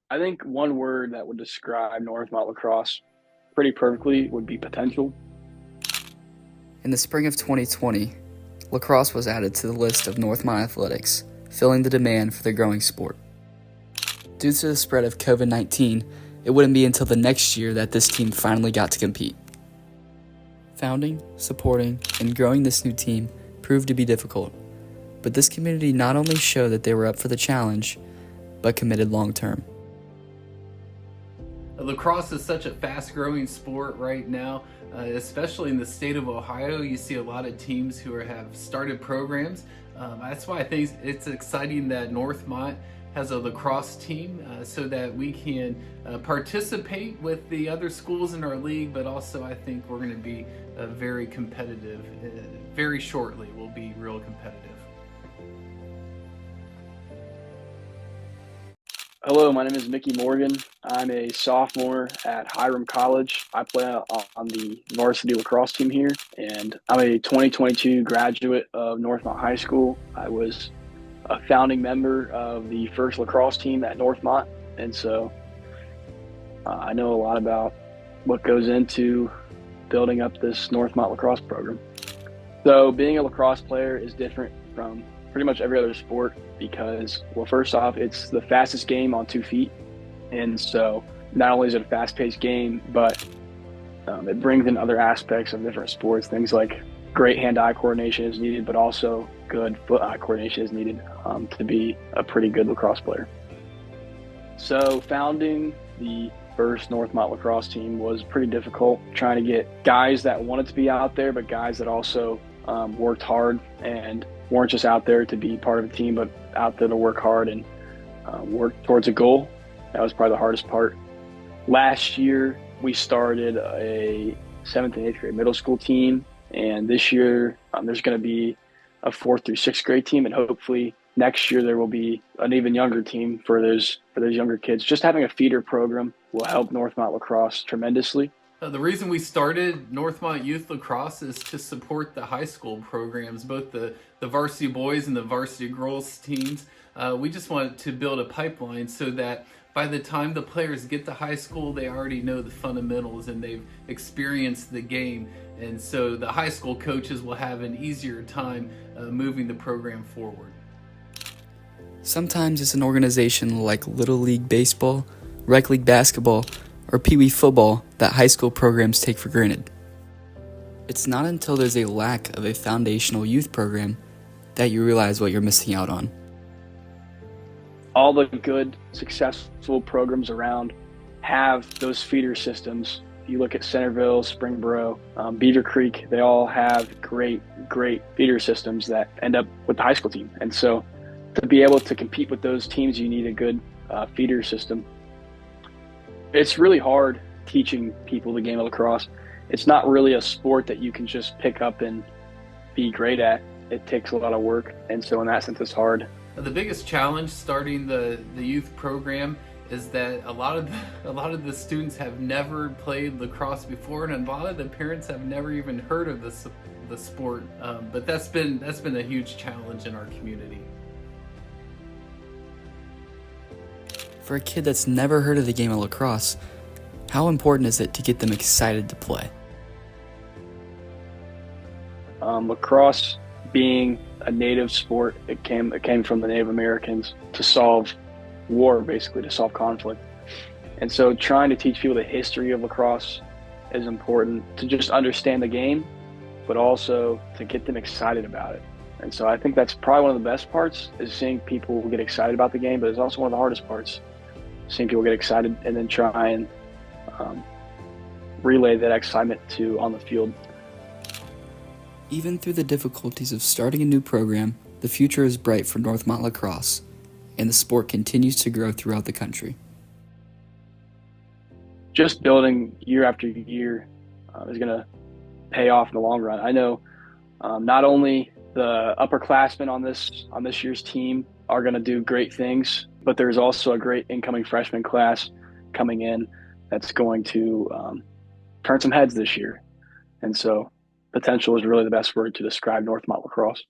I think one word that would describe Northmont lacrosse pretty perfectly would be potential. In the spring of 2020, lacrosse was added to the list of Northmont athletics, filling the demand for the growing sport. Due to the spread of COVID-19, it wouldn't be until the next year that this team finally got to compete. Founding, supporting, and growing this new team proved to be difficult, but this community not only showed that they were up for the challenge, but committed long term. Lacrosse is such a fast-growing sport right now, especially in the state of Ohio. You see a lot of teams who have started programs. That's why I think it's exciting that Northmont has a lacrosse team so that we can participate with the other schools in our league, but also I think we're going to be very competitive. Very shortly, we'll be real competitive. Hello, my name is Mickey Morgan. I'm a sophomore at Hiram College. I play on the varsity lacrosse team here, and I'm a 2022 graduate of Northmont High School. I was a founding member of the first lacrosse team at Northmont, and so I know a lot about what goes into building up this Northmont lacrosse program. So being a lacrosse player is different from pretty much every other sport because, well, first off, it's the fastest game on 2 feet. And so not only is it a fast-paced game, but it brings in other aspects of different sports. Things like great hand-eye coordination is needed, but also good foot-eye coordination is needed to be a pretty good lacrosse player. So founding the first Northmont lacrosse team was pretty difficult, trying to get guys that wanted to be out there, but guys that also worked hard and weren't just out there to be part of a team, but out there to work hard and work towards a goal. That was probably the hardest part. Last year, we started a 7th and 8th grade middle school team, and this year there's going to be a 4th through 6th grade team, and hopefully next year there will be an even younger team for those younger kids. Just having a feeder program will help Northmont lacrosse tremendously. The reason we started Northmont Youth Lacrosse is to support the high school programs, both the varsity boys and the varsity girls teams. We just wanted to build a pipeline so that by the time the players get to high school, they already know the fundamentals and they've experienced the game. And so the high school coaches will have an easier time moving the program forward. Sometimes it's an organization like Little League Baseball, Rec League Basketball, or Pee Wee Football that high school programs take for granted. It's not until there's a lack of a foundational youth program that you realize what you're missing out on. All the good, successful programs around have those feeder systems. You look at Centerville, Springboro, Beaver Creek, they all have great feeder systems that end up with the high school team. And so to be able to compete with those teams, you need a good feeder system. It's really hard teaching people the game of lacrosse. It's not really a sport that you can just pick up and be great at. It takes a lot of work, and so in that sense, it's hard. The biggest challenge starting the youth program is that a lot of the students have never played lacrosse before, and a lot of the parents have never even heard of the sport. But that's been a huge challenge in our community. For a kid that's never heard of the game of lacrosse, how important is it to get them excited to play? Lacrosse being a native sport, it came from the Native Americans to solve war, basically to solve conflict. And so trying to teach people the history of lacrosse is important to just understand the game, but also to get them excited about it. And so I think that's probably one of the best parts is seeing people get excited about the game, but it's also one of the hardest parts, seeing people get excited and then try and relay that excitement to on the field. Even through the difficulties of starting a new program, the future is bright for Northmont lacrosse, and the sport continues to grow throughout the country. Just building year after year is going to pay off in the long run. I know not only the upperclassmen on this year's team are going to do great things, but there's also a great incoming freshman class coming in that's going to turn some heads this year. And so potential is really the best word to describe Northmont lacrosse.